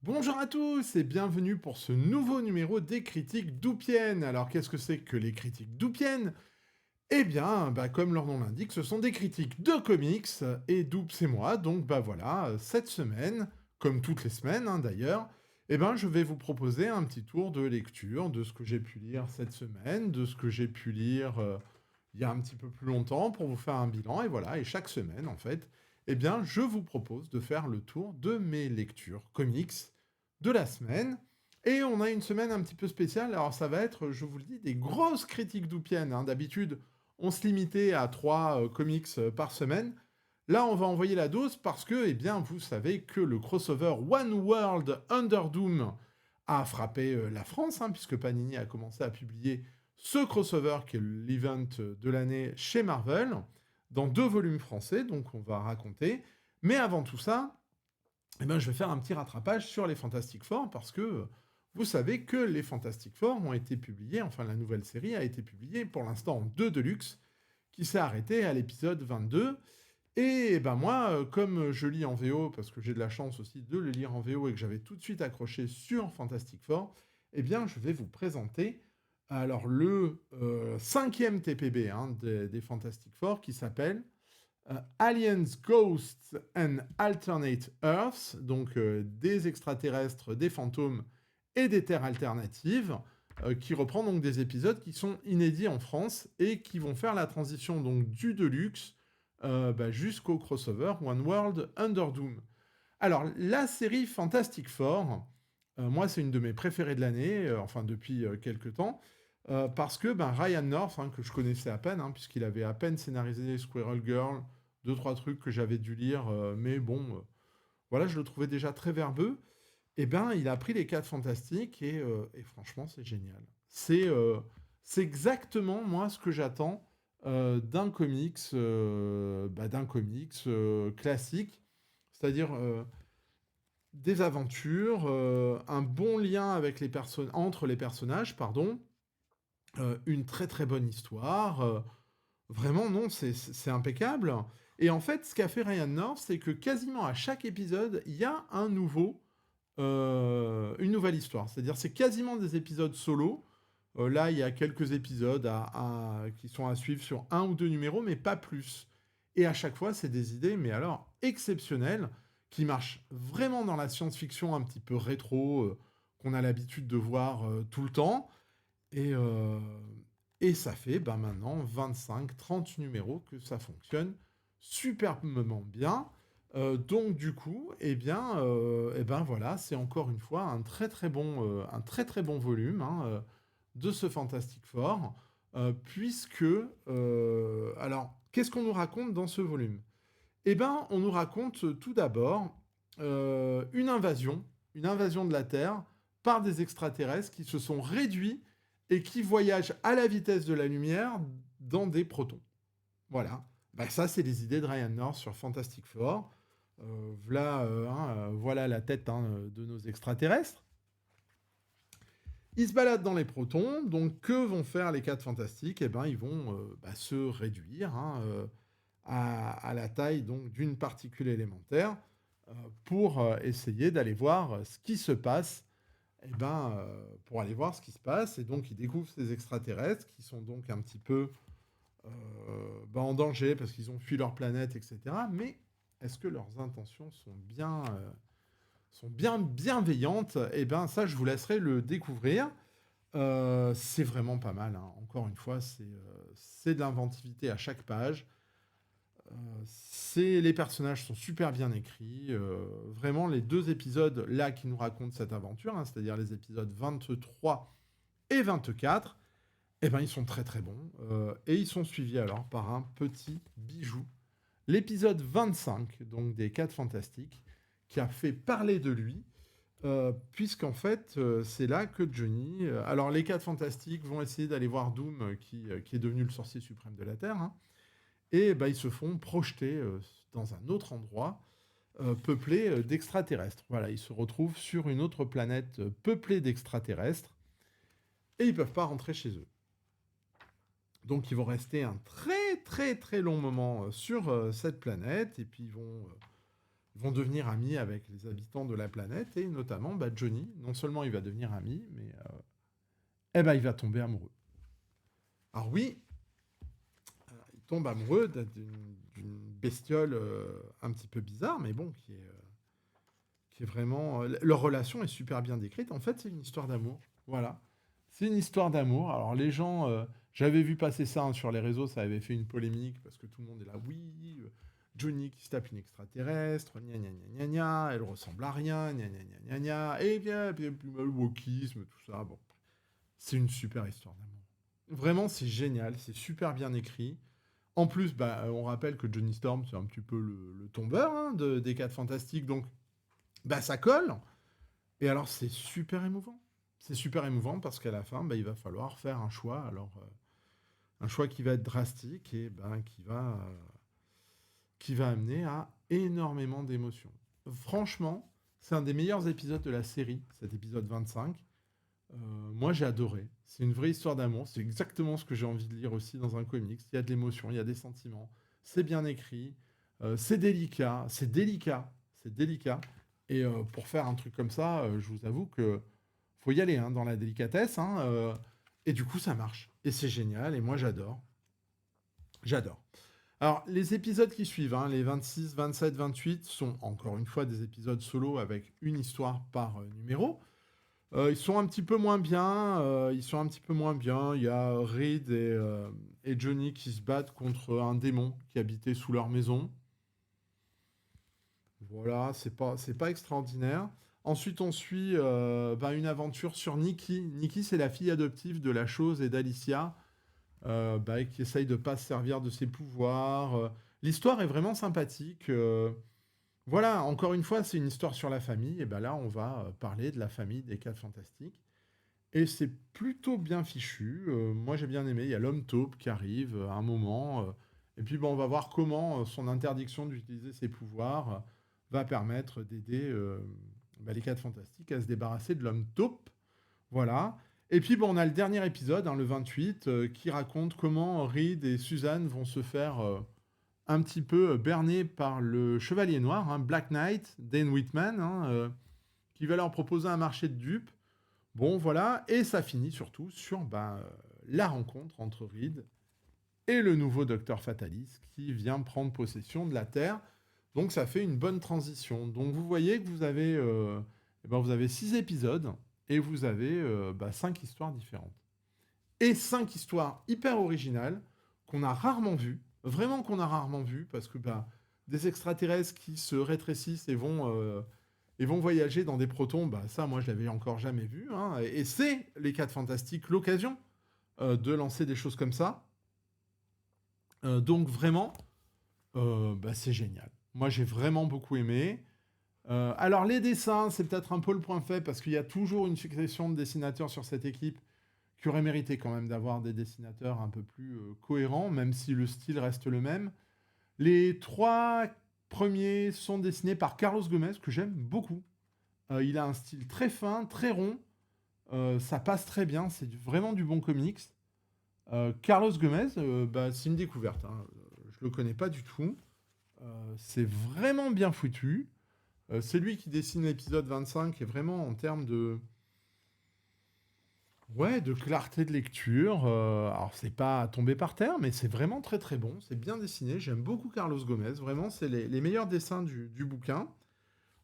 Bonjour à tous et bienvenue pour ce nouveau numéro des critiques d'Oupienne. Alors qu'est-ce que c'est que les critiques d'Oupienne? Eh bien, comme leur nom l'indique, ce sont des critiques de comics et Doups c'est moi. Donc voilà, cette semaine, comme toutes les semaines d'ailleurs, je vais vous proposer un petit tour de lecture de ce que j'ai pu lire cette semaine, de ce que j'ai pu lire il y a un petit peu plus longtemps pour vous faire un bilan. Et voilà, et chaque semaine en fait, je vous propose de faire le tour de mes lectures comics de la semaine. Et on a une semaine un petit peu spéciale. Alors ça va être, je vous le dis, des grosses critiques d'Oupienne. D'habitude, on se limitait à 3 comics par semaine. Là, on va envoyer la dose parce que, vous savez que le crossover One World Under Doom a frappé la France, puisque Panini a commencé à publier ce crossover qui est l'event de l'année chez Marvel, dans 2 volumes français, donc on va raconter. Mais avant tout ça, je vais faire un petit rattrapage sur les Fantastic Four, parce que vous savez que les Fantastic Four ont été publiés, enfin la nouvelle série a été publiée pour l'instant en 2 deluxe, qui s'est arrêté à l'épisode 22. Et moi, comme je lis en VO, parce que j'ai de la chance aussi de le lire en VO et que j'avais tout de suite accroché sur Fantastic Four, je vais vous présenter alors le 5e TPB des Fantastic Four qui s'appelle Aliens, Ghosts and Alternate Earths, donc des extraterrestres, des fantômes et des terres alternatives, qui reprend donc des épisodes qui sont inédits en France et qui vont faire la transition donc du Deluxe jusqu'au crossover One World Under Doom. Alors, la série Fantastic Four, moi, c'est une de mes préférées de l'année, enfin depuis quelques temps, parce que Ryan North, que je connaissais à peine, puisqu'il avait à peine scénarisé Squirrel Girl, 2-3 trucs que j'avais dû lire, mais bon, voilà, je le trouvais déjà très verbeux. Il a pris les 4 fantastiques et franchement, c'est génial. C'est exactement, moi, ce que j'attends d'un comics classique, c'est-à-dire des aventures, un bon lien avec entre les personnages, pardon, une très très bonne histoire. Vraiment, non, c'est impeccable. Et en fait, ce qu'a fait Ryan North, c'est que quasiment à chaque épisode, il y a une nouvelle histoire. C'est-à-dire, c'est quasiment des épisodes solo. Là, il y a quelques épisodes qui sont à suivre sur 1 ou 2 numéros, mais pas plus. Et à chaque fois, c'est des idées, mais alors exceptionnelles, qui marchent vraiment dans la science-fiction un petit peu rétro, qu'on a l'habitude de voir tout le temps. Et, euh, et ça fait maintenant 25-30 numéros que ça fonctionne superbement bien. Donc du coup, voilà, c'est encore une fois un très très bon volume de ce Fantastic Four, puisque alors qu'est-ce qu'on nous raconte dans ce volume? On nous raconte tout d'abord une invasion de la Terre par des extraterrestres qui se sont réduits et qui voyagent à la vitesse de la lumière dans des protons. Voilà. Ça, c'est les idées de Ryan North sur Fantastic Four. Voilà la tête de nos extraterrestres. Ils se baladent dans les protons, donc que vont faire les 4 fantastiques? Ils vont se réduire à la taille donc d'une particule élémentaire pour essayer d'aller voir ce qui se passe. Pour aller voir ce qui se passe, et donc ils découvrent ces extraterrestres qui sont donc un petit peu en danger parce qu'ils ont fui leur planète, etc. Mais est-ce que leurs intentions sont bien bienveillantes? Ça, je vous laisserai le découvrir. C'est vraiment pas mal. Encore une fois, c'est de l'inventivité à chaque page. Les personnages sont super bien écrits. Vraiment, les 2 épisodes là qui nous racontent cette aventure, c'est-à-dire les épisodes 23 et 24, ils sont très très bons. Et ils sont suivis alors par un petit bijou. L'épisode 25, donc des 4 Fantastiques, qui a fait parler de lui, puisqu'en fait, c'est là que Johnny... alors, les 4 Fantastiques vont essayer d'aller voir Doom, qui est devenu le sorcier suprême de la Terre, et ils se font projeter dans un autre endroit, peuplé d'extraterrestres. Voilà, ils se retrouvent sur une autre planète peuplée d'extraterrestres, et ils peuvent pas rentrer chez eux. Donc ils vont rester un très très très long moment sur cette planète, et puis ils vont Ils vont devenir amis avec les habitants de la planète, et notamment Johnny, non seulement il va devenir ami, mais il va tomber amoureux. Alors oui, il tombe amoureux d'une bestiole un petit peu bizarre, mais bon, qui est vraiment... leur relation est super bien décrite. En fait, c'est une histoire d'amour. Voilà. C'est une histoire d'amour. Alors les gens... j'avais vu passer ça sur les réseaux, ça avait fait une polémique, parce que tout le monde est là, oui, Johnny qui se tape une extraterrestre, gna gna gna gna gna, elle ressemble à rien, gna gna gna gna gna, et bien, puis le wokisme, tout ça. Bon, c'est une super histoire d'amour. Vraiment, c'est génial, c'est super bien écrit. En plus, on rappelle que Johnny Storm, c'est un petit peu le tombeur hein, des 4 Fantastiques, donc ça colle. Et alors, c'est super émouvant. C'est super émouvant parce qu'à la fin, il va falloir faire un choix. Alors, un choix qui va être drastique et qui va amener à énormément d'émotions. Franchement, c'est un des meilleurs épisodes de la série, cet épisode 25. Moi, j'ai adoré. C'est une vraie histoire d'amour. C'est exactement ce que j'ai envie de lire aussi dans un comics. Il y a de l'émotion, il y a des sentiments. C'est bien écrit. C'est délicat. C'est délicat. C'est délicat. Et pour faire un truc comme ça, je vous avoue que faut y aller hein, dans la délicatesse. Hein, et du coup, ça marche. Et c'est génial. Et moi, j'adore. J'adore. Alors, les épisodes qui suivent, hein, les 26, 27, 28, sont encore une fois des épisodes solo avec une histoire par numéro. Ils sont un petit peu moins bien. Ils sont un petit peu moins bien. Il y a Reed et Johnny qui se battent contre un démon qui habitait sous leur maison. Voilà, c'est pas extraordinaire. Ensuite, on suit une aventure sur Nikki. Nikki, c'est la fille adoptive de la chose et d'Alicia, qui essaye de pas se servir de ses pouvoirs. L'histoire est vraiment sympathique. Voilà, encore une fois, c'est une histoire sur la famille. Et là, on va parler de la famille des 4 Fantastiques. Et c'est plutôt bien fichu. Moi, j'ai bien aimé. Il y a l'homme taupe qui arrive à un moment. Et puis, on va voir comment son interdiction d'utiliser ses pouvoirs va permettre d'aider les 4 Fantastiques à se débarrasser de l'homme taupe. Voilà. Et puis, on a le dernier épisode, hein, le 28, qui raconte comment Reed et Suzanne vont se faire un petit peu berner par le Chevalier Noir, hein, Black Knight, Dane Whitman, hein, qui va leur proposer un marché de dupes. Bon, voilà, et ça finit surtout sur la rencontre entre Reed et le nouveau Docteur Fatalis qui vient prendre possession de la Terre. Donc ça fait une bonne transition. Donc vous voyez que vous avez 6 épisodes et vous avez 5 histoires différentes. Et 5 histoires hyper originales qu'on a rarement vues, vraiment qu'on a rarement vues, parce que des extraterrestres qui se rétrécissent et vont voyager dans des protons, ça, moi, je l'avais encore jamais vu. Hein, et c'est, les 4 Fantastiques, l'occasion de lancer des choses comme ça. Donc, vraiment, c'est génial. Moi, j'ai vraiment beaucoup aimé. Alors, les dessins, c'est peut-être un peu le point faible, parce qu'il y a toujours une succession de dessinateurs sur cette équipe qui aurait mérité quand même d'avoir des dessinateurs un peu plus cohérents, même si le style reste le même. Les 3 premiers sont dessinés par Carlos Gomez, que j'aime beaucoup. Il a un style très fin, très rond. Ça passe très bien, c'est vraiment du bon comics. Carlos Gomez, c'est une découverte. Hein. Je le connais pas du tout. C'est vraiment bien foutu. C'est lui qui dessine l'épisode 25 et vraiment en termes de... Ouais, de clarté de lecture. Alors, c'est pas tombé par terre, mais c'est vraiment très très bon. C'est bien dessiné. J'aime beaucoup Carlos Gomez. Vraiment, c'est les meilleurs dessins du bouquin.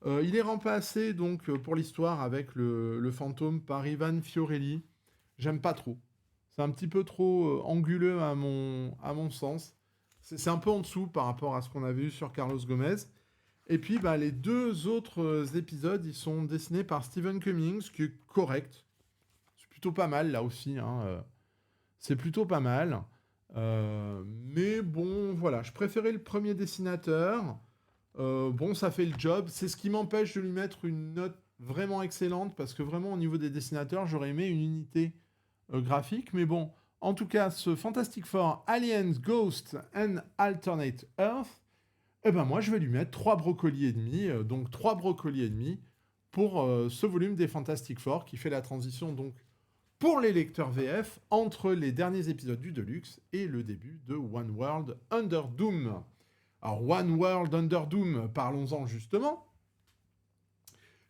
Il est remplacé donc pour l'histoire avec le fantôme par Ivan Fiorelli. J'aime pas trop. C'est un petit peu trop anguleux à mon sens. C'est un peu en dessous par rapport à ce qu'on avait eu sur Carlos Gomez. Et puis les 2 autres épisodes, ils sont dessinés par Stephen Cummings, qui est correct. C'est plutôt pas mal là aussi. Hein, c'est plutôt pas mal. Mais bon, voilà. Je préférais le premier dessinateur. Ça fait le job. C'est ce qui m'empêche de lui mettre une note vraiment excellente, parce que vraiment, au niveau des dessinateurs, j'aurais aimé une unité graphique. Mais bon, en tout cas, ce Fantastic Four Aliens, Ghosts and Alternate Earth, moi, je vais lui mettre 3 brocolis et demi. Donc, 3 brocolis et demi pour ce volume des Fantastic Four qui fait la transition, donc, pour les lecteurs VF, entre les derniers épisodes du Deluxe et le début de One World Under Doom. Alors, One World Under Doom, parlons-en justement,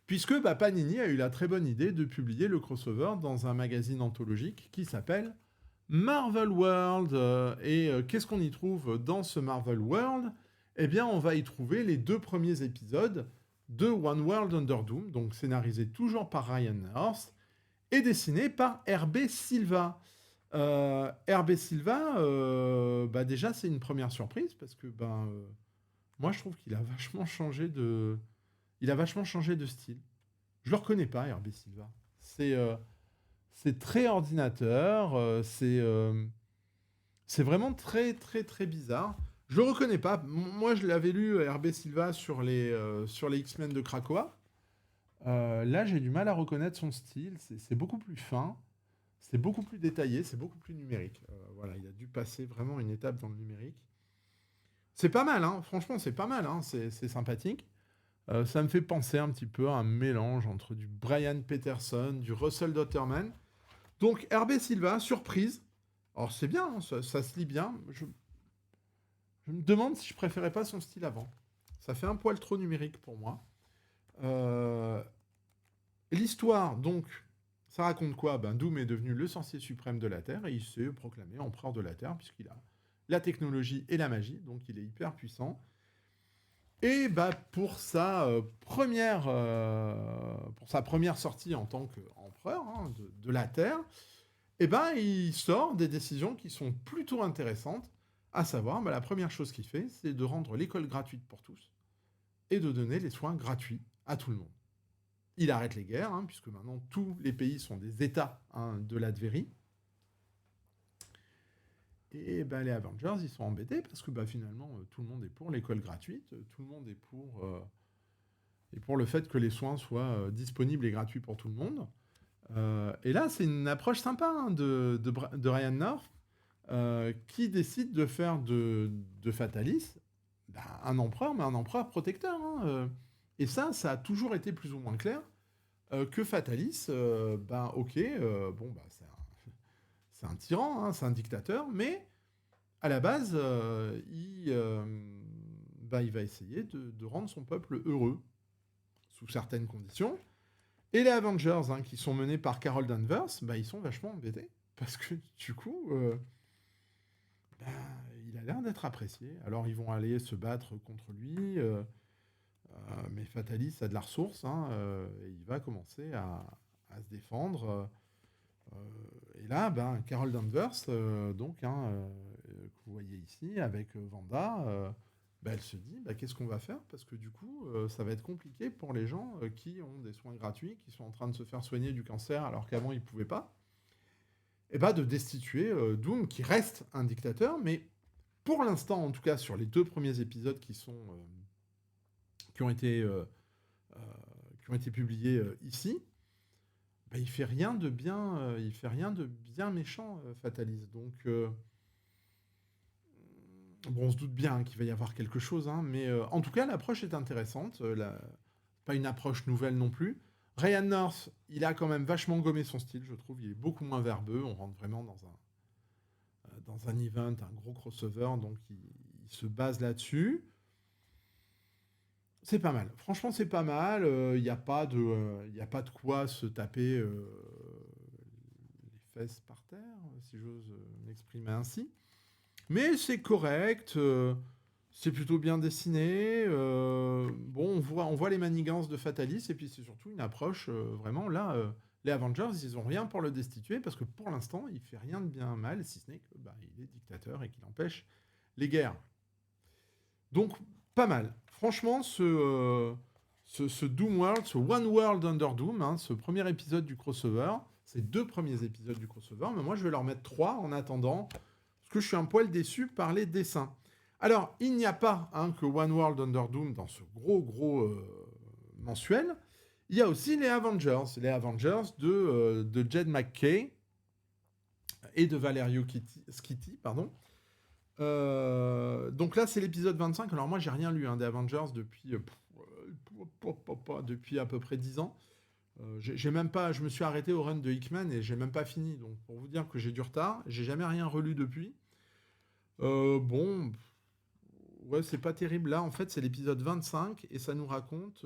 puisque Panini a eu la très bonne idée de publier le crossover dans un magazine anthologique qui s'appelle Marvel World. Qu'est-ce qu'on y trouve dans ce Marvel World? Eh bien, on va y trouver les 2 premiers épisodes de One World Under Doom, donc scénarisé toujours par Ryan North et dessiné par Hervé Silva. Hervé Silva, déjà, c'est une première surprise parce que moi, je trouve qu'il a vachement changé de, style. Je le reconnais pas, Hervé Silva. C'est très ordinateur. C'est vraiment très, très, très bizarre. Je le reconnais pas. Moi, je l'avais lu, Hervé Silva, sur les X-Men de Krakoa. Là, j'ai du mal à reconnaître son style. C'est beaucoup plus fin. C'est beaucoup plus détaillé. C'est beaucoup plus numérique. Voilà, il a dû passer vraiment une étape dans le numérique. C'est pas mal, hein. Franchement, c'est pas mal, hein. C'est sympathique. Ça me fait penser un petit peu à un mélange entre du Brian Peterson, du Russell Dotterman. Donc, Hervé Silva, surprise. Alors, c'est bien, hein, ça se lit bien. Je me demande si je préférais pas son style avant. Ça fait un poil trop numérique pour moi. L'histoire, donc, ça raconte quoi? Doom est devenu le sorcier suprême de la Terre et il s'est proclamé empereur de la Terre puisqu'il a la technologie et la magie, donc il est hyper puissant. Et pour sa première sortie en tant qu'empereur, hein, de la Terre, il sort des décisions qui sont plutôt intéressantes, à savoir, la première chose qu'il fait, c'est de rendre l'école gratuite pour tous et de donner les soins gratuits à tout le monde. Il arrête les guerres, hein, puisque maintenant tous les pays sont des États, hein, de l'Advérie. Et les Avengers, ils sont embêtés parce que finalement, tout le monde est pour l'école gratuite, tout le monde est pour le fait que les soins soient disponibles et gratuits pour tout le monde. Et là, c'est une approche sympa, hein, de Ryan North, qui décide de faire de Fatalis un empereur, mais un empereur protecteur. Hein. Et ça a toujours été plus ou moins clair, que Fatalis, ok, c'est un tyran, hein, c'est un dictateur, mais à la base, il va essayer de rendre son peuple heureux, sous certaines conditions. Et les Avengers, hein, qui sont menés par Carol Danvers, ils sont vachement embêtés. Parce que du coup, il a l'air d'être apprécié. Alors ils vont aller se battre contre lui, mais Fatalis a de la ressource, hein, et il va commencer à se défendre. Et là, Carol Danvers, que vous voyez ici, avec Wanda, elle se dit, qu'est-ce qu'on va faire? Parce que du coup, ça va être compliqué pour les gens qui ont des soins gratuits, qui sont en train de se faire soigner du cancer alors qu'avant ils ne pouvaient pas. Et de destituer Doom, qui reste un dictateur, mais pour l'instant, en tout cas, sur les 2 premiers épisodes qui ont été publiés ici, il fait rien de bien, méchant, Fatalis. Donc, on se doute bien qu'il va y avoir quelque chose, hein, mais en tout cas, l'approche est intéressante. Pas une approche nouvelle non plus. Ryan North, il a quand même vachement gommé son style, je trouve. Il est beaucoup moins verbeux. On rentre vraiment dans un event, un gros crossover, donc il se base là-dessus. C'est pas mal. Franchement, c'est pas mal. Il n'y a pas de quoi se taper les fesses par terre, si j'ose m'exprimer ainsi. Mais c'est correct. C'est plutôt bien dessiné. On voit les manigances de Fatalis, et puis c'est surtout une approche vraiment là. Les Avengers, ils ont rien pour le destituer parce que pour l'instant, il fait rien de bien mal, si ce n'est que il est dictateur et qu'il empêche les guerres. Donc pas mal. Franchement, ce Doom World, ce One World Under Doom, hein, ce premier épisode du crossover, ces 2 premiers épisodes du crossover, mais moi je vais leur mettre 3 en attendant, parce que je suis un poil déçu par les dessins. Alors, il n'y a pas, hein, que One World Under Doom dans ce gros mensuel. Il y a aussi les Avengers de Jed McKay et de Valerio Schiti, pardon. Donc là, c'est l'épisode 25. Alors moi, j'ai rien lu, hein, des Avengers depuis à peu près 10 ans. J'ai même pas, je me suis arrêté au run de Hickman et j'ai même pas fini. Donc pour vous dire que j'ai du retard, j'ai jamais rien relu depuis. ouais, c'est pas terrible. Là, en fait, c'est l'épisode 25 et ça nous raconte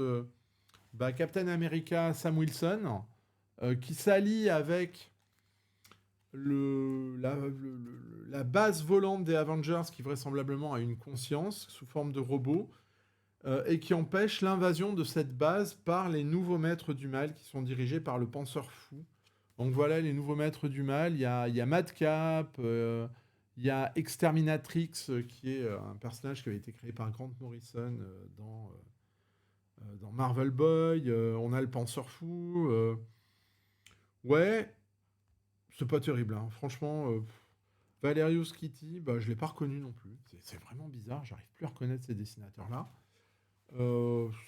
Captain America Sam Wilson qui s'allie avec la base volante des Avengers qui vraisemblablement a une conscience sous forme de robot et qui empêche l'invasion de cette base par les nouveaux maîtres du mal qui sont dirigés par le penseur fou. Donc voilà les nouveaux maîtres du mal. Il y a Madcap, il y a Exterminatrix qui est un personnage qui avait été créé par Grant Morrison dans Marvel Boy. On a le penseur fou. Ouais, c'est pas terrible, hein. Franchement, Valerius Kitty, bah, je l'ai pas reconnu non plus. C'est vraiment bizarre, j'arrive plus à reconnaître ces dessinateurs-là.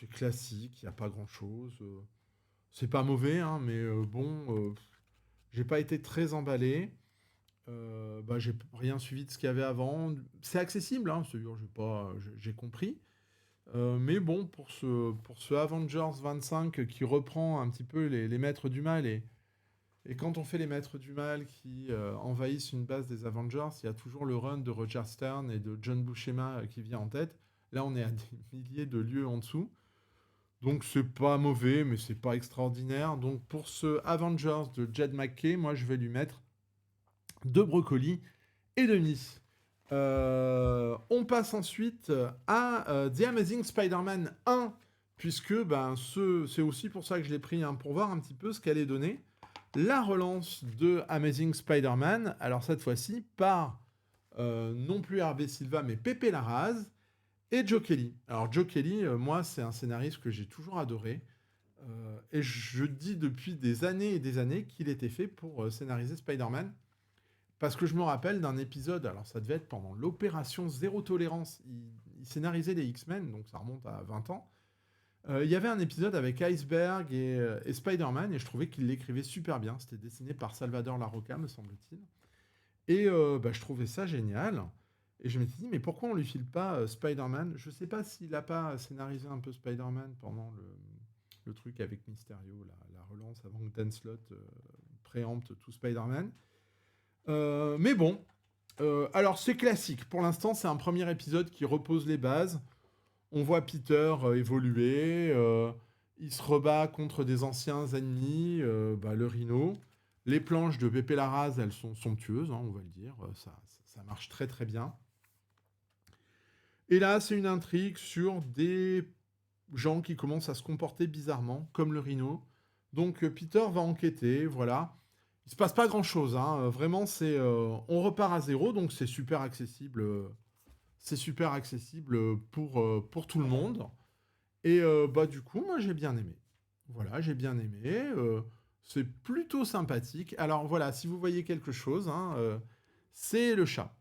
C'est classique, il n'y a pas grand-chose. C'est pas mauvais, hein, mais bon, j'ai pas été très emballé. J'ai rien suivi de ce qu'il y avait avant. C'est accessible, hein, c'est-à-dire j'ai compris. Mais bon, pour ce Avengers 25 qui reprend un petit peu les maîtres du mal et quand on fait les maîtres du mal qui envahissent une base des Avengers, il y a toujours le run de Roger Stern et de John Buscema qui vient en tête. Là, on est à des milliers de lieues en dessous. Donc c'est pas mauvais, mais c'est pas extraordinaire. Donc pour ce Avengers de Jed McKay, moi je vais lui mettre 2 brocolis et demi. On passe ensuite à The Amazing Spider-Man 1, puisque c'est aussi pour ça que je l'ai pris, hein, pour voir un petit peu ce qu'elle allait donner. La relance de Amazing Spider-Man, alors cette fois-ci par non plus Hervé Silva, mais Pepe Larraz et Joe Kelly. Alors Joe Kelly, moi, c'est un scénariste que j'ai toujours adoré. Et je dis depuis des années et des années qu'il était fait pour scénariser Spider-Man. Parce que je me rappelle d'un épisode, alors ça devait être pendant l'opération Zéro Tolérance. Il scénarisait les X-Men, donc ça remonte à 20 ans. Il y avait un épisode avec Iceberg et Spider-Man, et je trouvais qu'il l'écrivait super bien. C'était dessiné par Salvador Larroca, me semble-t-il. Et je trouvais ça génial. Et je m'étais dit, mais pourquoi on lui file pas Spider-Man? Je sais pas s'il a pas scénarisé un peu Spider-Man pendant le truc avec Mysterio, la relance avant que Dan Slott préempte tout Spider-Man. Mais bon, alors c'est classique. Pour l'instant, c'est un premier épisode qui repose les bases. On voit Peter évoluer. Il se rebat contre des anciens ennemis, le Rhino. Les planches de Pepe Larraz, elles sont somptueuses, hein, on va le dire. Ça marche très très bien. Et là, c'est une intrigue sur des gens qui commencent à se comporter bizarrement, comme le Rhino. Donc Peter va enquêter, voilà. Il se passe pas grand-chose, hein. Vraiment, on repart à zéro, donc c'est super accessible. C'est super accessible pour tout le monde. Et du coup, moi, j'ai bien aimé. Voilà, j'ai bien aimé. C'est plutôt sympathique. Alors voilà, si vous voyez quelque chose, hein, c'est le chat.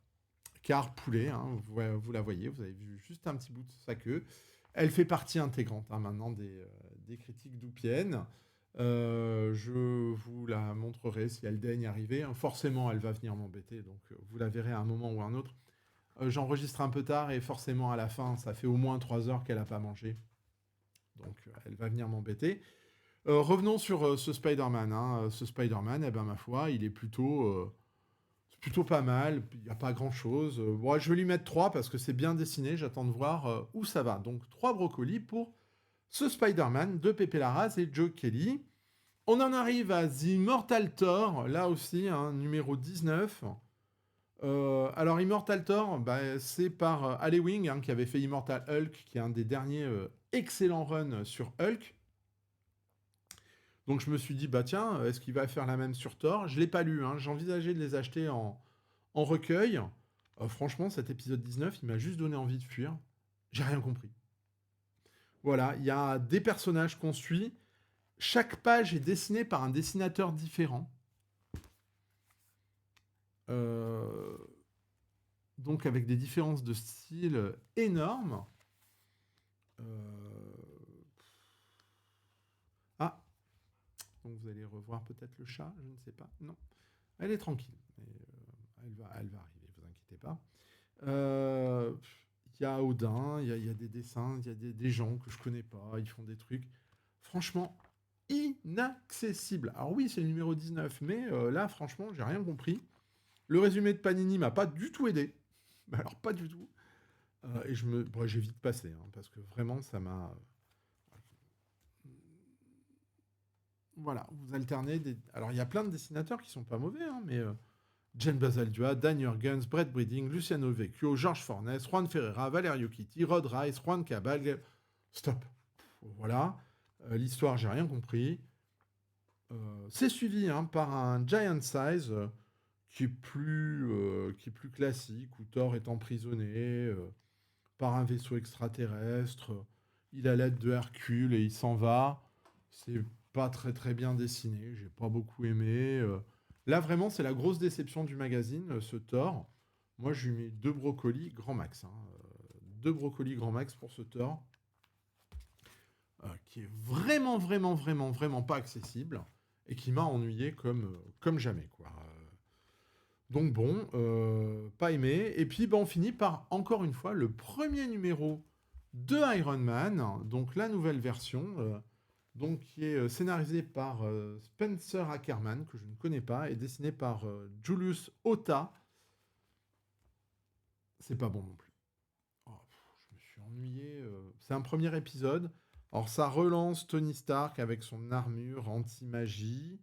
Car poulet, hein, vous la voyez, vous avez vu juste un petit bout de sa queue. Elle fait partie intégrante, hein, maintenant des critiques d'Oupienne. Je vous la montrerai si elle daigne arriver. Forcément, elle va venir m'embêter, donc vous la verrez à un moment ou à un autre. J'enregistre un peu tard et forcément à la fin, ça fait au moins 3 heures qu'elle n'a pas mangé. Donc elle va venir m'embêter. Revenons sur ce Spider-Man, hein. Ce Spider-Man, eh ben, ma foi, il est plutôt pas mal. Il n'y a pas grand-chose. Bon, je vais lui mettre 3 parce que c'est bien dessiné. J'attends de voir où ça va. Donc 3 brocolis pour ce Spider-Man de Pepe Larraz et Joe Kelly. On en arrive à The Immortal Thor, là aussi, hein, numéro 19. Alors Immortal Thor, c'est par Ali Wing, hein, qui avait fait Immortal Hulk, qui est un des derniers excellents runs sur Hulk. Donc je me suis dit, tiens, est-ce qu'il va faire la même sur Thor? Je ne l'ai pas lu, hein. J'envisageais de les acheter en recueil. Franchement, cet épisode 19, il m'a juste donné envie de fuir. J'ai rien compris. Voilà, il y a des personnages qu'on suit. Chaque page est dessinée par un dessinateur différent. Donc avec des différences de style énormes. Ah, donc vous allez revoir peut-être le chat, je ne sais pas. Non, elle est tranquille. Mais, elle va arriver, vous inquiétez pas. Il y a Odin, il y a des dessins, il y a des gens que je connais pas, ils font des trucs. Franchement, inaccessible. Alors oui, c'est le numéro 19, mais là, franchement, j'ai rien compris. Le résumé de Panini m'a pas du tout aidé. Alors, pas du tout. Et bon, j'ai vite passé, hein, parce que vraiment, ça m'a... Voilà, vous alternez des... Alors, il y a plein de dessinateurs qui sont pas mauvais, hein, mais Jane Bazaldua, Dan Jurgens, Brett Breeding, Luciano Vecchio, George Fornes, Juan Ferreira, Valerio Kitty, Rod Rice, Juan Cabal... Stop. Voilà. L'histoire, j'ai rien compris. C'est suivi, hein, par un Giant Size qui est plus classique, où Thor est emprisonné par un vaisseau extraterrestre. Il a l'aide de Hercule et il s'en va. C'est pas très très bien dessiné, j'ai pas beaucoup aimé. Là, vraiment, c'est la grosse déception du magazine, ce Thor. Moi, je lui mets 2 brocolis grand max, hein. 2 brocolis grand max pour ce Thor, qui est vraiment, vraiment, vraiment, vraiment pas accessible et qui m'a ennuyé comme jamais, quoi. Donc bon, pas aimé. Et puis ben, on finit par, encore une fois, le premier numéro de Iron Man, donc la nouvelle version, donc qui est scénarisée par Spencer Ackerman, que je ne connais pas, et dessiné par Julius Ota. C'est pas bon non plus. Oh, je me suis ennuyé. C'est un premier épisode. Alors ça relance Tony Stark avec son armure anti-magie.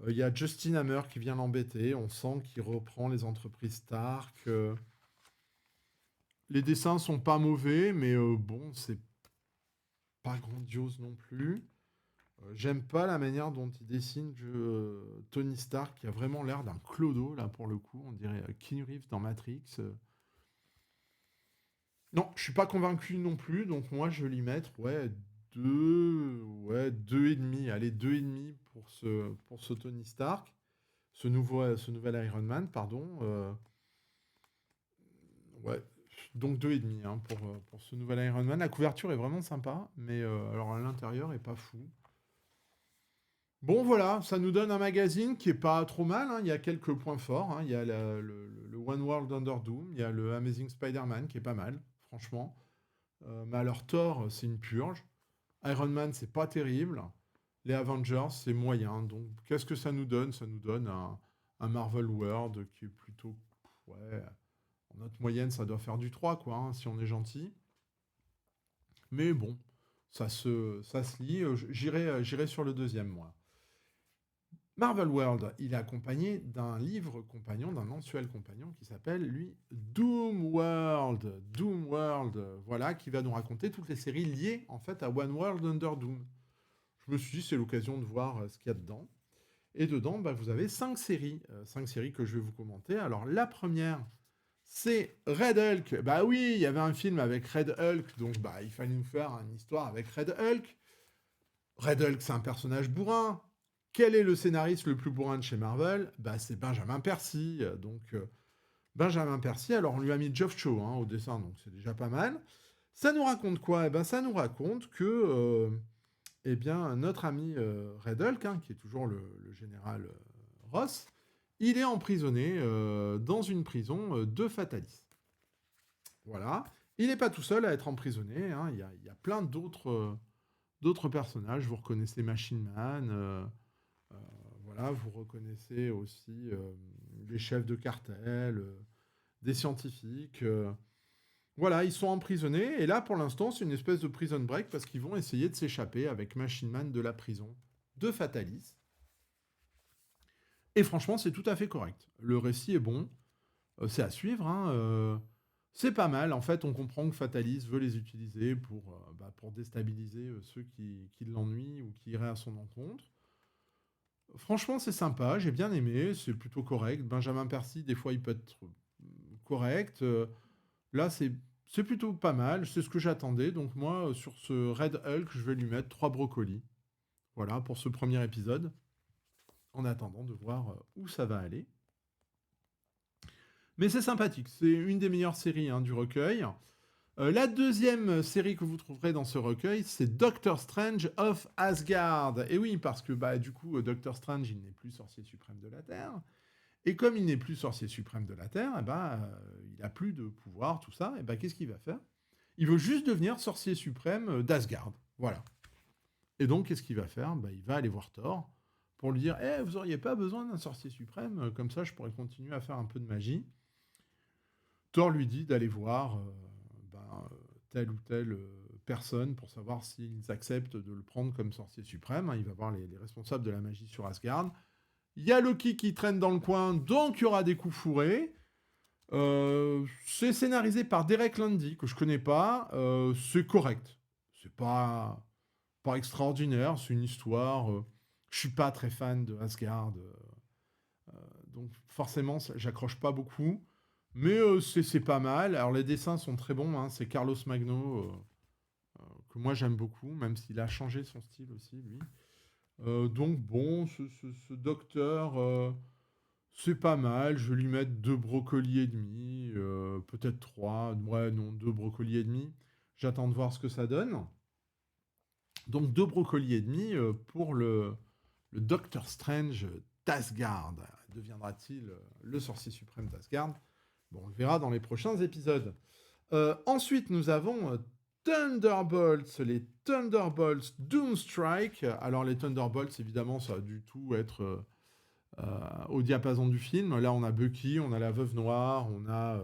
Il y a Justin Hammer qui vient l'embêter. On sent qu'il reprend les entreprises Stark. Les dessins sont pas mauvais, mais bon, c'est pas grandiose non plus. J'aime pas la manière dont il dessine Tony Stark, qui a vraiment l'air d'un clodo, là, pour le coup. On dirait Keanu Reeves dans Matrix. Non, je suis pas convaincu non plus, donc moi, je vais lui mettre, ouais, 2,5. Allez, 2,5 pour ce Tony Stark. Ce nouvel Iron Man, pardon. Ouais, donc 2,5, hein, pour ce nouvel Iron Man. La couverture est vraiment sympa, mais alors à l'intérieur est pas fou. Bon, voilà, ça nous donne un magazine qui est pas trop mal, hein. Il y a quelques points forts, hein. Il y a le One World Under Doom, il y a le Amazing Spider-Man qui est pas mal, franchement. Mais alors Thor, c'est une purge. Iron Man, c'est pas terrible. Les Avengers, c'est moyen. Donc, qu'est-ce que ça nous donne? Ça nous donne un Marvel World qui est plutôt... Ouais, en note moyenne, ça doit faire du 3, quoi, hein, si on est gentil. Mais bon, ça se lit. J'irai sur le deuxième, moi. Marvel World, il est accompagné d'un livre compagnon, d'un mensuel compagnon qui s'appelle, lui, Doom World. Doom World, voilà, qui va nous raconter toutes les séries liées, en fait, à One World Under Doom. Je me suis dit, c'est l'occasion de voir ce qu'il y a dedans. Et dedans, bah, vous avez 5 séries. 5 séries que je vais vous commenter. Alors, la première, c'est Red Hulk. Bah oui, il y avait un film avec Red Hulk, donc bah, il fallait nous faire une histoire avec Red Hulk. Red Hulk, c'est un personnage bourrin. Quel est le scénariste le plus bourrin de chez Marvel? Bah, c'est Benjamin Percy. Donc, Benjamin Percy, alors on lui a mis Geoff Shaw, hein, au dessin, donc c'est déjà pas mal. Ça nous raconte quoi? Eh ben, ça nous raconte que eh bien, notre ami Red Hulk, hein, qui est toujours le général Ross, il est emprisonné dans une prison de Fatalis. Voilà. Il n'est pas tout seul à être emprisonné, hein. Il y a plein d'autres personnages. Vous reconnaissez Machine Man, voilà, vous reconnaissez aussi les chefs de cartel, des scientifiques. Voilà, ils sont emprisonnés. Et là, pour l'instant, c'est une espèce de prison break parce qu'ils vont essayer de s'échapper avec Machine Man de la prison de Fatalis. Et franchement, c'est tout à fait correct. Le récit est bon. C'est à suivre, hein. C'est pas mal. En fait, on comprend que Fatalis veut les utiliser pour déstabiliser ceux qui l'ennuient ou qui iraient à son encontre. Franchement, c'est sympa. J'ai bien aimé. C'est plutôt correct. Benjamin Percy, des fois, il peut être correct. Là, c'est plutôt pas mal. C'est ce que j'attendais. Donc moi, sur ce Red Hulk, je vais lui mettre 3 brocolis. Voilà, pour ce premier épisode. En attendant de voir où ça va aller. Mais c'est sympathique. C'est une des meilleures séries, hein, du recueil. La deuxième série que vous trouverez dans ce recueil, c'est Doctor Strange of Asgard. Et oui, parce que bah, du coup, Doctor Strange, il n'est plus sorcier suprême de la Terre. Et comme il n'est plus sorcier suprême de la Terre, il n'a plus de pouvoir, tout ça. Et bah, qu'est-ce qu'il va faire? Il veut juste devenir sorcier suprême d'Asgard. Voilà. Et donc, qu'est-ce qu'il va faire? Bah, il va aller voir Thor pour lui dire vous n'auriez pas besoin d'un sorcier suprême, comme ça je pourrais continuer à faire un peu de magie. Thor lui dit d'aller voir telle ou telle personne pour savoir s'ils acceptent de le prendre comme sorcier suprême. Il va voir les responsables de la magie sur Asgard. Il y a Loki qui traîne dans le coin, donc il y aura des coups fourrés. C'est scénarisé par Derek Landy, que je connais pas. C'est correct. C'est pas extraordinaire, c'est une histoire. Je suis pas très fan de Asgard, donc forcément, j'accroche pas beaucoup. Mais c'est pas mal. Alors les dessins sont très bons, hein. C'est Carlos Magno, que moi j'aime beaucoup, même s'il a changé son style aussi, lui. Donc bon, ce docteur, c'est pas mal. Je vais lui mettre 2 brocolis et demi, peut-être 3. Ouais, non, 2 brocolis et demi. J'attends de voir ce que ça donne. Donc 2 brocolis et demi pour le Doctor Strange d'Asgard. Deviendra-t-il le sorcier suprême d'Asgard? Bon, on le verra dans les prochains épisodes. Ensuite, nous avons Thunderbolts, les Thunderbolts Doomstrike. Alors les Thunderbolts, évidemment, ça va du tout être au diapason du film. Là, on a Bucky, on a la Veuve Noire, on a...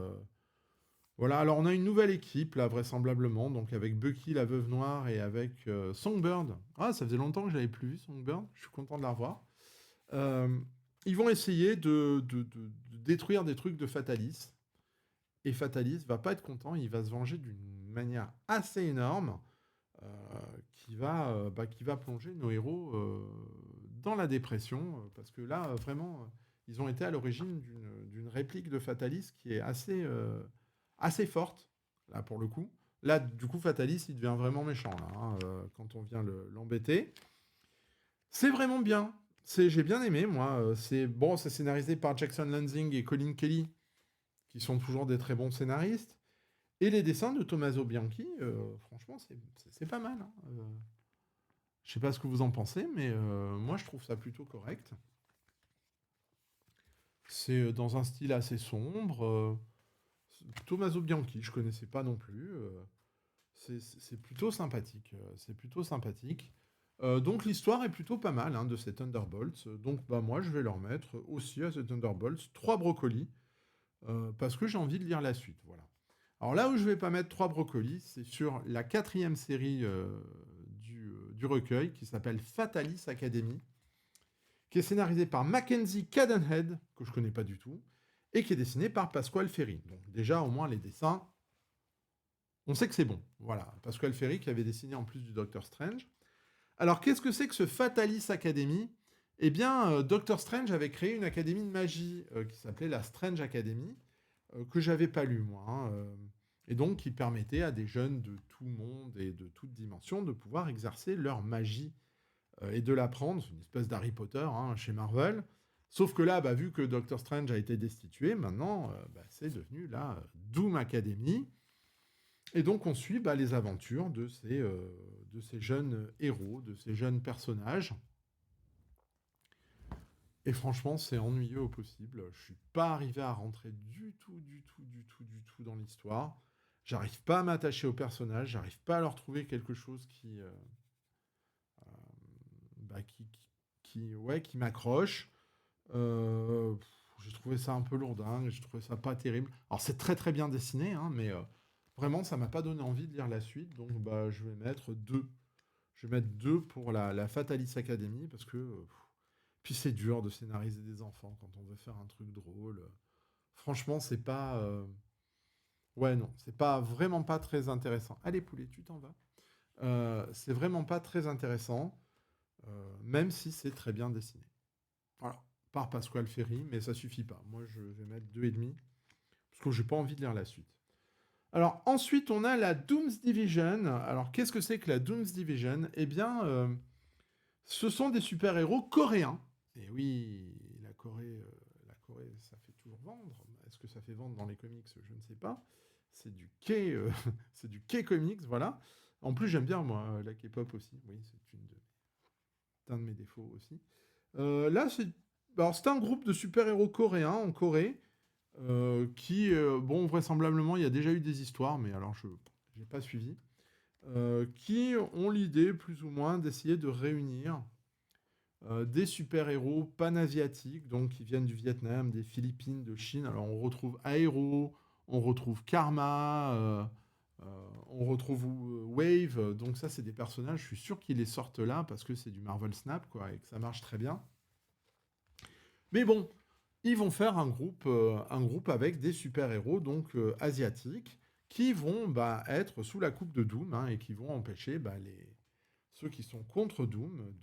Voilà, alors on a une nouvelle équipe, là, vraisemblablement, donc avec Bucky, la Veuve Noire, et avec Songbird. Ah, ça faisait longtemps que je l'avais plus vu, Songbird. Je suis content de la revoir. Ils vont essayer de détruire des trucs de Fatalis. Et Fatalis va pas être content, il va se venger d'une manière assez énorme, euh, qui va plonger nos héros dans la dépression, parce que là, vraiment, ils ont été à l'origine d'une réplique de Fatalis qui est assez forte, là, pour le coup. Là, du coup, Fatalis, il devient vraiment méchant, là, hein, quand on vient l'embêter. C'est vraiment bien. J'ai bien aimé, moi. C'est bon, c'est scénarisé par Jackson Lanzing et Colin Kelly, qui sont toujours des très bons scénaristes. Et les dessins de Tommaso Bianchi, franchement, c'est pas mal, hein. Je sais pas ce que vous en pensez, mais moi, je trouve ça plutôt correct. C'est dans un style assez sombre. Tommaso Bianchi, je connaissais pas non plus. C'est plutôt sympathique. C'est plutôt sympathique. Donc l'histoire est plutôt pas mal, hein, de ces Thunderbolts. Donc bah, moi, je vais leur mettre aussi à ces Thunderbolts 3 brocolis, parce que j'ai envie de lire la suite. Voilà. Alors là où je vais pas mettre 3 brocolis, c'est sur la 4e série du recueil, qui s'appelle Fatalis Academy, qui est scénarisée par Mackenzie Cadenhead, que je connais pas du tout, et qui est dessinée par Pasquale Ferry. Donc déjà, au moins, les dessins, on sait que c'est bon. Voilà, Pasquale Ferry qui avait dessiné en plus du Doctor Strange. Alors, qu'est-ce que c'est que ce Fatalis Academy? Eh bien, Doctor Strange avait créé une académie de magie qui s'appelait la Strange Academy, que j'avais pas lu, moi, hein, et donc qui permettait à des jeunes de tout monde et de toute dimension de pouvoir exercer leur magie et de l'apprendre. C'est une espèce d'Harry Potter, hein, chez Marvel. Sauf que là, bah, vu que Doctor Strange a été destitué, maintenant, bah, c'est devenu la Doom Academy. Et donc, on suit bah, les aventures de ces jeunes héros, de ces jeunes personnages. Et franchement, c'est ennuyeux au possible. Je suis pas arrivé à rentrer du tout dans l'histoire. J'arrive pas à m'attacher aux personnages, j'arrive pas à leur trouver quelque chose bah, qui m'accroche. Euh, j'ai trouvé ça un peu lourdingue, j'ai trouvé ça pas terrible. Alors c'est très très bien dessiné, hein, mais vraiment ça m'a pas donné envie de lire la suite, donc bah, je vais mettre 2. Je vais mettre 2 pour la Fatalis Academy, parce que puis c'est dur de scénariser des enfants quand on veut faire un truc drôle. Franchement, c'est pas... Ouais, non, c'est pas vraiment pas très intéressant. Allez, poulet, tu t'en vas. C'est vraiment pas très intéressant, même si c'est très bien dessiné. Voilà, par Pasquale Ferry, mais ça suffit pas. Moi, je vais mettre 2,5, parce que j'ai pas envie de lire la suite. Alors, ensuite, on a la Dooms Division. Alors, qu'est-ce que c'est que la Dooms Division? Eh bien, ce sont des super-héros coréens. Et oui, la Corée, ça fait toujours vendre. Est-ce que ça fait vendre dans les comics? Je ne sais pas. C'est du c'est du K-comics, voilà. En plus, j'aime bien, moi, la K-pop aussi. Oui, c'est un de mes défauts aussi. Là, c'est un groupe de super-héros coréens en Corée qui, bon, vraisemblablement, il y a déjà eu des histoires, mais alors je n'ai pas suivi, qui ont l'idée, plus ou moins, d'essayer de réunir des super-héros panasiatiques, donc qui viennent du Vietnam, des Philippines, de Chine. Alors on retrouve Aero, on retrouve Karma, On retrouve Wave, donc ça, c'est des personnages, je suis sûr qu'ils les sortent là, parce que c'est du Marvel Snap, quoi, et que ça marche très bien. Mais bon, ils vont faire un groupe avec des super-héros, donc asiatiques, qui vont être sous la coupe de Doom, hein, et qui vont empêcher ceux qui sont contre Doom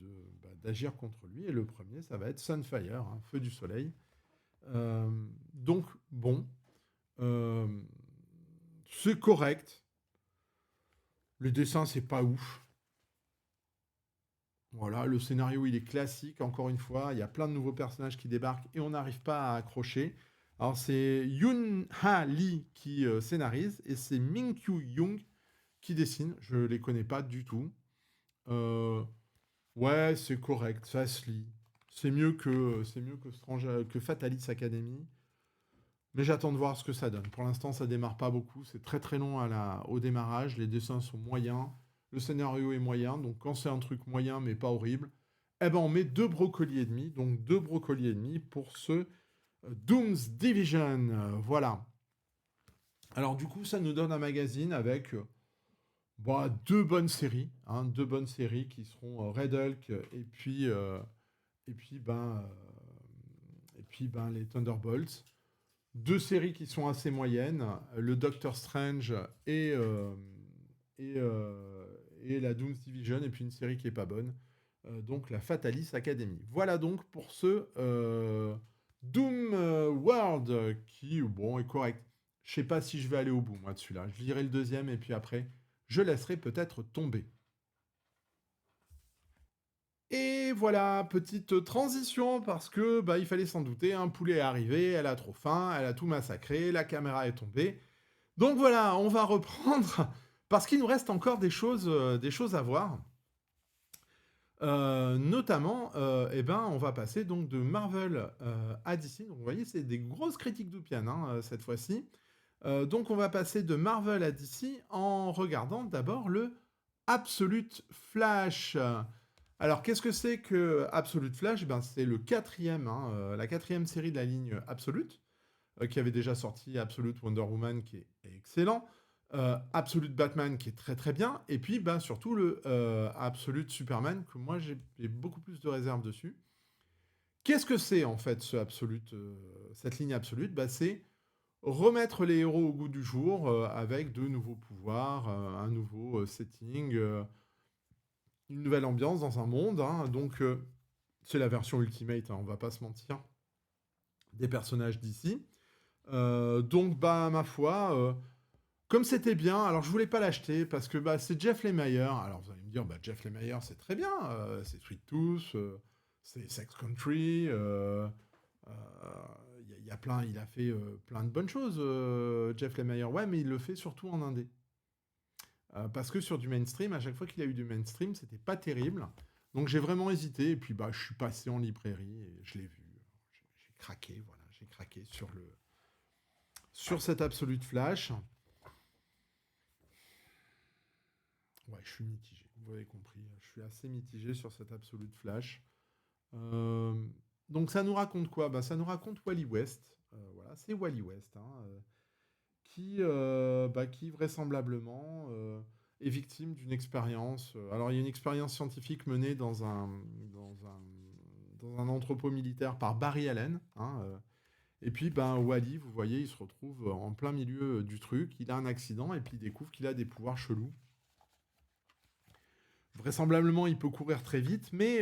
d'agir contre lui. Et le premier, ça va être Sunfire, hein, Feu du Soleil. Donc, bon, euh, c'est correct. Le dessin, c'est pas ouf. Voilà, le scénario, il est classique, encore une fois. Il y a plein de nouveaux personnages qui débarquent et on n'arrive pas à accrocher. Alors, c'est Yoon Ha Lee qui scénarise et c'est Min Kyu Young qui dessine. Je les connais pas du tout. Euh, ouais, c'est correct, ça se lit. C'est mieux que Fatalis Academy. Mais j'attends de voir ce que ça donne. Pour l'instant, ça démarre pas beaucoup. C'est très très long au démarrage. Les dessins sont moyens. Le scénario est moyen. Donc quand c'est un truc moyen mais pas horrible, eh ben on met 2 brocolis et demi. Donc 2 brocolis et demi pour ce Doom's Division. Voilà. Alors du coup, ça nous donne un magazine avec 2 bonnes séries. Hein, 2 bonnes séries qui seront Red Hulk et puis les Thunderbolts. 2 séries qui sont assez moyennes, le Doctor Strange et, euh, et la Doom's Division, et puis une série qui est pas bonne, donc la Fatalis Academy. Voilà donc pour ce Doom World qui, bon, est correct. Je sais pas si je vais aller au bout, moi, de celui-là. Je lirai le deuxième, et puis après, je laisserai peut-être tomber. Et voilà, petite transition, parce que il fallait s'en douter, un poulet est arrivé, elle a trop faim, elle a tout massacré, la caméra est tombée. Donc voilà, on va reprendre, parce qu'il nous reste encore des choses à voir. Notamment, on va passer donc de Marvel à DC. Donc vous voyez, c'est des grosses critiques d'Oupian cette fois-ci. Donc on va passer de Marvel à DC en regardant d'abord le Absolute Flash. Alors, qu'est-ce que c'est que Absolute Flash? C'est le quatrième, la quatrième série de la ligne Absolute, qui avait déjà sorti Absolute Wonder Woman, qui est excellent, Absolute Batman, qui est très très bien, et puis surtout le Absolute Superman, que moi j'ai beaucoup plus de réserves dessus. Qu'est-ce que c'est en fait cette ligne Absolute? C'est remettre les héros au goût du jour avec de nouveaux pouvoirs, un nouveau setting, une nouvelle ambiance dans un monde. Donc, c'est la version Ultimate, on va pas se mentir, des personnages d'ici. Donc, ma foi, comme c'était bien, alors je voulais pas l'acheter parce que c'est Jeff Lemire. Alors, vous allez me dire, Jeff Lemire, c'est très bien. C'est Sweet Tooth, c'est Sex Country. Il a fait plein de bonnes choses, Jeff Lemire. Ouais, mais il le fait surtout en indé. Parce que sur du mainstream, à chaque fois qu'il a eu du mainstream, c'était pas terrible. Donc j'ai vraiment hésité, et puis je suis passé en librairie et je l'ai vu. J'ai craqué, voilà, j'ai craqué sur cet Absolute Flash. Ouais, je suis mitigé, vous avez compris. Je suis assez mitigé sur cet Absolute Flash. Euh, donc ça nous raconte quoi? Ça nous raconte Wally West. Voilà, c'est Wally West, qui vraisemblablement est victime d'une expérience. Alors, il y a une expérience scientifique menée dans un entrepôt militaire par Barry Allen. Et puis, Wally, vous voyez, il se retrouve en plein milieu du truc. Il a un accident et puis il découvre qu'il a des pouvoirs chelous. Vraisemblablement, il peut courir très vite, mais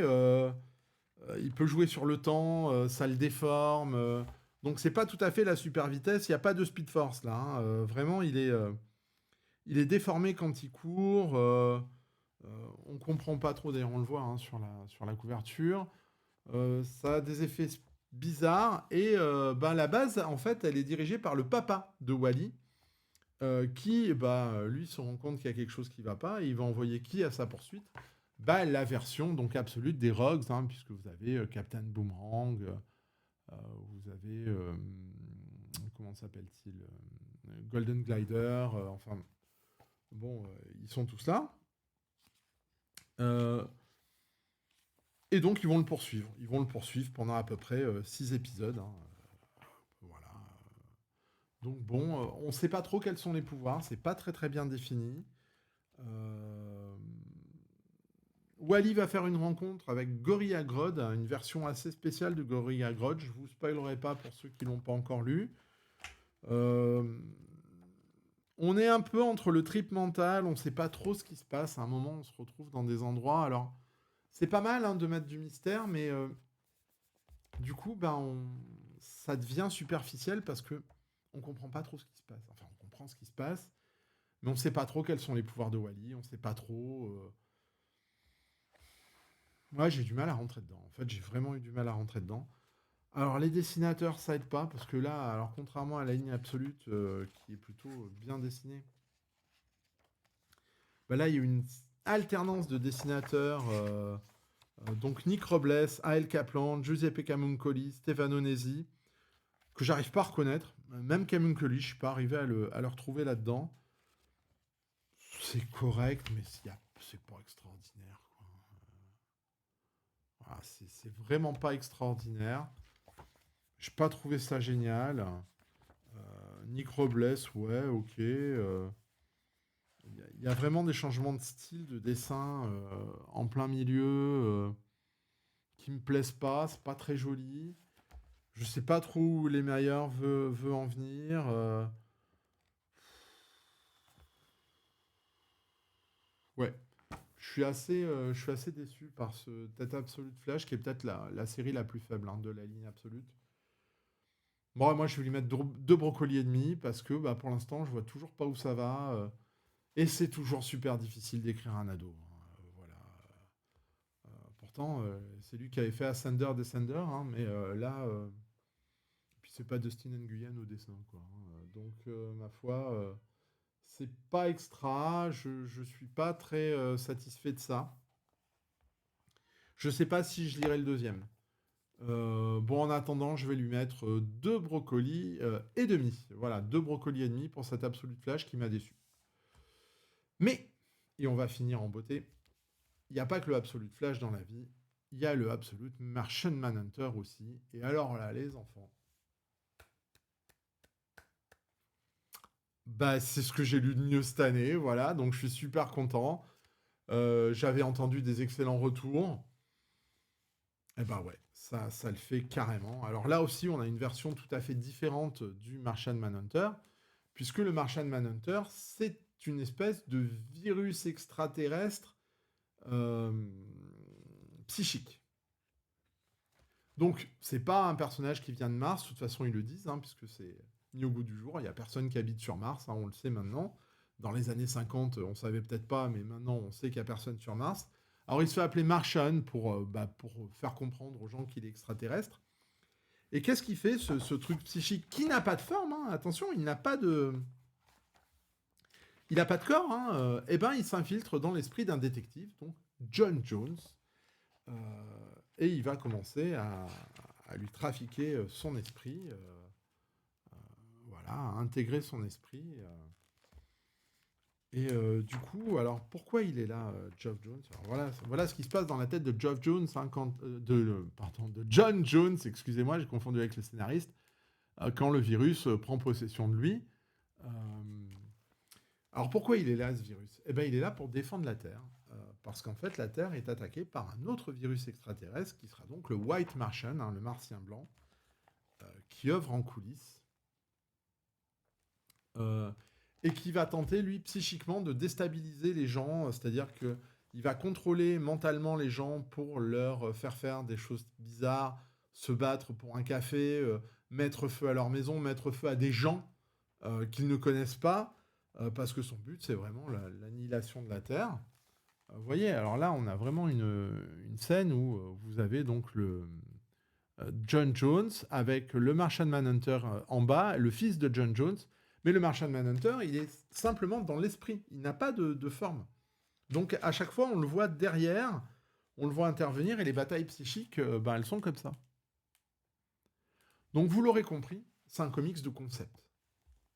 il peut jouer sur le temps, ça le déforme. Donc, c'est pas tout à fait la super vitesse. Il n'y a pas de Speed Force là. Vraiment, il est déformé quand il court. On comprend pas trop, d'ailleurs, on le voit sur la couverture. Ça a des effets bizarres. Et la base, en fait, elle est dirigée par le papa de Wally, qui, lui, se rend compte qu'il y a quelque chose qui va pas. Et il va envoyer qui à sa poursuite? La version donc absolue des Rogues, puisque vous avez Captain Boomerang, vous avez comment s'appelle-t-il, Golden Glider, enfin bon, ils sont tous là. Et donc, ils vont le poursuivre. Ils vont le poursuivre pendant à peu près 6 épisodes. Voilà. Donc bon, on sait pas trop quels sont les pouvoirs, c'est pas très très bien défini. Euh, Wally va faire une rencontre avec Gorilla Grodd, une version assez spéciale de Gorilla Grodd. Je vous spoilerai pas pour ceux qui l'ont pas encore lu. Euh, on est un peu entre le trip mental, on sait pas trop ce qui se passe. À un moment, on se retrouve dans des endroits. Alors, c'est pas mal hein, de mettre du mystère, mais du coup, ça devient superficiel parce que on comprend pas trop ce qui se passe. Enfin, on comprend ce qui se passe, mais on sait pas trop quels sont les pouvoirs de Wally. On sait pas trop. Moi, j'ai du mal à rentrer dedans. En fait, j'ai vraiment eu du mal à rentrer dedans. Alors, les dessinateurs, ça aide pas parce que là, alors contrairement à la ligne absolue qui est plutôt bien dessinée, bah là, il y a une alternance de dessinateurs. Donc Nick Robles, A.L. Kaplan, Giuseppe Camuncoli, Stefano Nesi, que j'arrive pas à reconnaître. Même Camuncoli, je suis pas arrivé à le retrouver là-dedans. C'est correct, mais c'est pas extraordinaire. Quoi. Voilà, c'est vraiment pas extraordinaire. J'ai pas trouvé ça génial. Nick Robles, ouais, ok. Il y a vraiment des changements de style, de dessin en plein milieu qui me plaisent pas. C'est pas très joli. Je sais pas trop où les meilleurs veut en venir. Ouais, je suis assez déçu par ce Tête Absolute Flash, qui est peut-être la série la plus faible hein, de la ligne absolue. Bon, moi, je vais lui mettre deux brocolis et demi, parce que bah, pour l'instant, je vois toujours pas où ça va. Et c'est toujours super difficile d'écrire un ado. Hein, voilà. Pourtant, c'est lui qui avait fait Ascender Descender, hein, mais là, puis c'est pas Dustin Nguyen au dessin, quoi. Hein. Donc, ma foi, c'est pas extra. Je suis pas très satisfait de ça. Je sais pas si je lirai le deuxième. Bon, en attendant, je vais lui mettre deux brocolis et demi. Voilà, deux brocolis et demi pour cet Absolute Flash qui m'a déçu. Mais, et on va finir en beauté, il n'y a pas que le Absolute Flash dans la vie, il y a le Absolute Martian Manhunter aussi. Et alors là, les enfants, bah c'est ce que j'ai lu de mieux cette année, voilà, donc je suis super content. J'avais entendu des excellents retours. Eh ben ouais, ça le fait carrément. Alors là aussi, on a une version tout à fait différente du Martian Manhunter, puisque le Martian Manhunter, c'est une espèce de virus extraterrestre euh, psychique. Donc, c'est pas un personnage qui vient de Mars, de toute façon, ils le disent, hein, puisque c'est mis au goût du jour. Il n'y a personne qui habite sur Mars, hein, on le sait maintenant. Dans les années 50, on savait peut-être pas, mais maintenant, on sait qu'il n'y a personne sur Mars. Alors, il se fait appeler Martian pour faire comprendre aux gens qu'il est extraterrestre. Et qu'est-ce qu'il fait, ce truc psychique qui n'a pas de forme hein, attention, il n'a pas de. Il n'a pas de corps, hein, eh ben, il s'infiltre dans l'esprit d'un détective, donc John Jones, euh, et il va commencer à lui trafiquer son esprit, voilà, à intégrer son esprit. Et du coup, alors pourquoi il est là, Geoff Jones alors, voilà ce qui se passe dans la tête de Geoff Jones, hein, de John Jones, excusez-moi, j'ai confondu avec le scénariste, quand le virus prend possession de lui. Euh, alors pourquoi il est là, ce virus Eh bien, il est là pour défendre la Terre, parce qu'en fait, la Terre est attaquée par un autre virus extraterrestre, qui sera donc le White Martian, hein, le Martien blanc, qui œuvre en coulisses. Euh, et qui va tenter, lui, psychiquement, de déstabiliser les gens, c'est-à-dire que il va contrôler mentalement les gens pour leur faire des choses bizarres, se battre pour un café, mettre feu à leur maison, mettre feu à des gens qu'ils ne connaissent pas, parce que son but, c'est vraiment l'annihilation de la Terre. Vous voyez, alors là, on a vraiment une scène où vous avez donc le John Jones avec le Martian Manhunter en bas, le fils de John Jones, mais le Martian Manhunter, il est simplement dans l'esprit. Il n'a pas de forme. Donc à chaque fois, on le voit derrière, on le voit intervenir, et les batailles psychiques, elles sont comme ça. Donc vous l'aurez compris, c'est un comics de concept.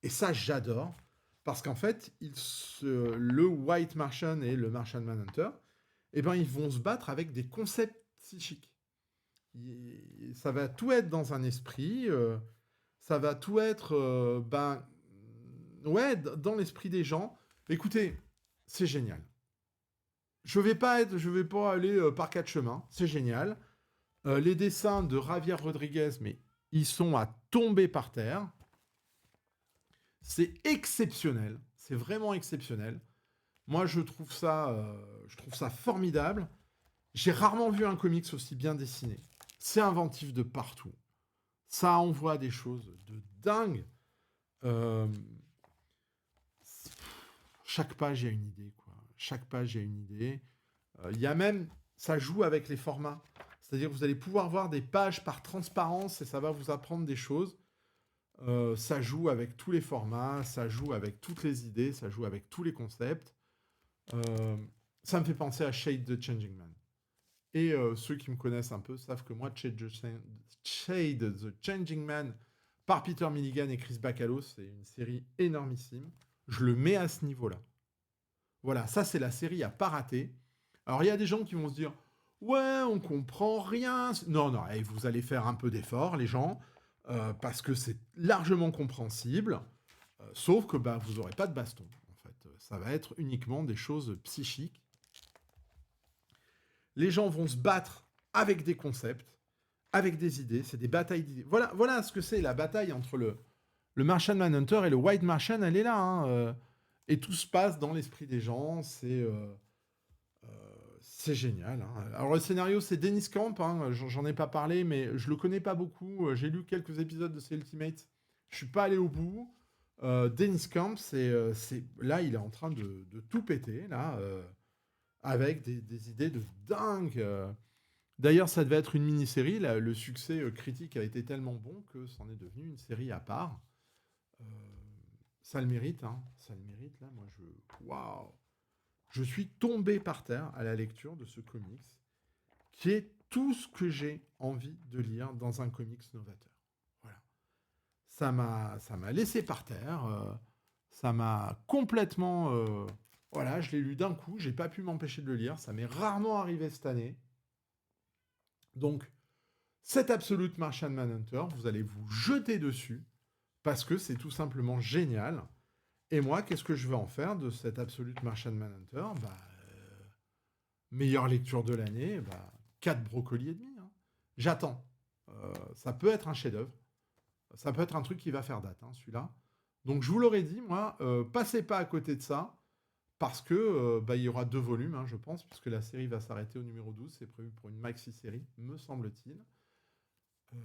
Et ça, j'adore, parce qu'en fait, le White Martian et le Martian Manhunter, ils vont se battre avec des concepts psychiques. Ça va tout être dans un esprit. Ça va tout être, ouais, dans l'esprit des gens. Écoutez, c'est génial. Je vais pas aller par quatre chemins. C'est génial. Les dessins de Javier Rodriguez, mais ils sont à tomber par terre. C'est exceptionnel. C'est vraiment exceptionnel. Moi, je trouve ça formidable. J'ai rarement vu un comics aussi bien dessiné. C'est inventif de partout. Ça envoie des choses de dingue. Euh, chaque page, il y a une idée, quoi. Chaque page, il y a une idée. Il y a même, ça joue avec les formats. C'est-à-dire que vous allez pouvoir voir des pages par transparence et ça va vous apprendre des choses. Ça joue avec tous les formats, ça joue avec toutes les idées, ça joue avec tous les concepts. Euh, Ça me fait penser à Shade the Changing Man. Et ceux qui me connaissent un peu savent que moi, Shade the Changing Man par Peter Milligan et Chris Bacalo, c'est une série énormissime. Je le mets à ce niveau-là. Voilà, ça c'est la série à pas rater. Alors il y a des gens qui vont se dire ouais, on comprend rien. Non, non, et vous allez faire un peu d'effort, les gens, parce que c'est largement compréhensible. Sauf que bah, vous n'aurez pas de baston. En fait, ça va être uniquement des choses psychiques. Les gens vont se battre avec des concepts, avec des idées. C'est des batailles d'idées. Voilà, voilà ce que c'est la bataille entre le Martian Manhunter et le White Martian. Elle est là. Hein, et tout se passe dans l'esprit des gens. C'est génial. Hein. Alors le scénario, c'est Dennis Camp. Hein. J'en ai pas parlé, mais je le connais pas beaucoup. J'ai lu quelques épisodes de ses Ultimates. Je suis pas allé au bout. Dennis Camp, là, il est en train de tout péter là, avec des idées de dingue. D'ailleurs, ça devait être une mini-série. Là, le succès critique a été tellement bon que c'en est devenu une série à part. Euh, Ça le mérite, hein. Ça le mérite. Là, moi, waouh. Je suis tombé par terre à la lecture de ce comics, qui est tout ce que j'ai envie de lire dans un comics novateur. Voilà. Ça m'a laissé par terre. Ça m'a complètement. Voilà, je l'ai lu d'un coup. J'ai pas pu m'empêcher de le lire. Ça m'est rarement arrivé cette année. Donc, cet Absolute Martian Manhunter, vous allez vous jeter dessus parce que c'est tout simplement génial. Et moi, qu'est-ce que je vais en faire de cet Absolute Martian Manhunter? Bah, meilleure lecture de l'année, bah, 4 brocolis et demi. Hein. J'attends. Ça peut être un chef-d'œuvre. Ça peut être un truc qui va faire date, hein, celui-là. Donc, je vous l'aurais dit, moi, passez pas à côté de ça, parce que bah, il y aura 2 volumes, hein, je pense, puisque la série va s'arrêter au numéro 12. C'est prévu pour une maxi-série, me semble-t-il. Euh,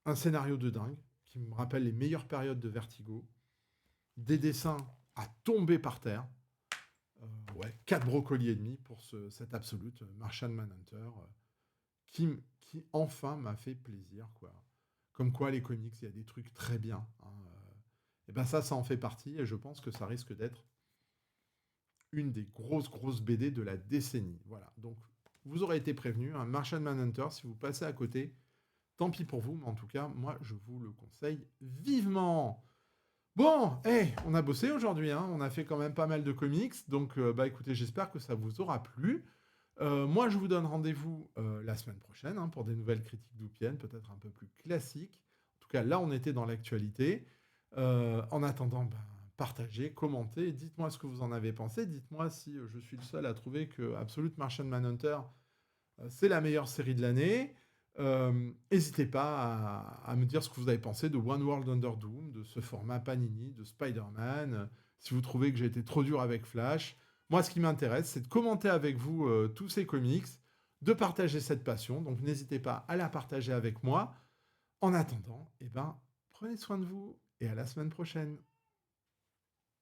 un scénario de dingue, qui me rappelle les meilleures périodes de Vertigo. Des dessins à tomber par terre. Ouais, 4 brocolis et demi pour cet Absolute Martian Manhunter qui enfin m'a fait plaisir, quoi. Comme quoi, les comics, il y a des trucs très bien. Hein, et ben ça en fait partie, et je pense que ça risque d'être une des grosses BD de la décennie. Voilà, donc vous aurez été prévenu, un Martian Manhunter, si vous passez à côté, tant pis pour vous, mais en tout cas, moi, je vous le conseille vivement. Bon, hey, on a bossé aujourd'hui, hein, on a fait quand même pas mal de comics, donc bah écoutez, j'espère que ça vous aura plu. Moi, je vous donne rendez-vous la semaine prochaine hein, pour des nouvelles critiques d'Oupienne, peut-être un peu plus classiques. En tout cas, là, on était dans l'actualité. En attendant, ben, partagez, commentez, dites-moi ce que vous en avez pensé. Dites-moi si je suis le seul à trouver que Absolute Martian Manhunter, c'est la meilleure série de l'année. N'hésitez pas à me dire ce que vous avez pensé de One World Under Doom, de ce format Panini, de Spider-Man. Si vous trouvez que j'ai été trop dur avec Flash. Moi, ce qui m'intéresse, c'est de commenter avec vous tous ces comics, de partager cette passion. Donc, n'hésitez pas à la partager avec moi. En attendant, eh ben, prenez soin de vous et à la semaine prochaine.